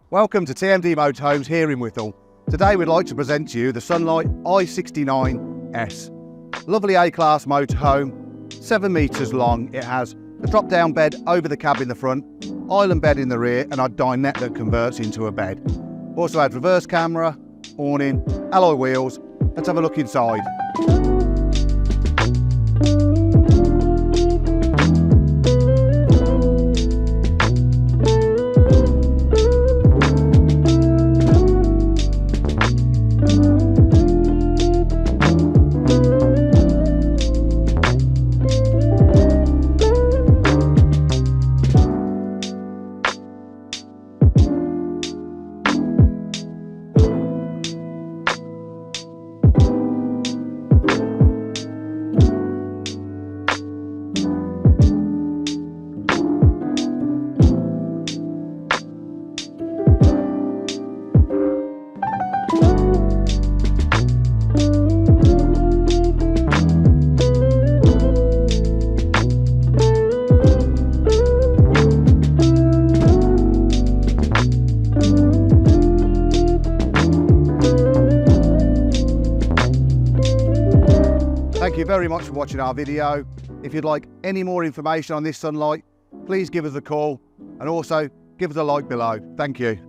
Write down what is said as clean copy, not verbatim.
Welcome to TMD Motorhomes here in Whittle. Today we'd like to present to you the Sunlight I69S. Lovely A-class motorhome, 7 metres long. It has a drop-down bed over the cab in the front, island bed in the rear and a dinette that converts into a bed. Also had reverse camera, awning, alloy wheels. Let's have a look inside. Thank you very much for watching our video. If you'd like any more information on this Sunlight, please give us a call and also give us a like below. Thank you.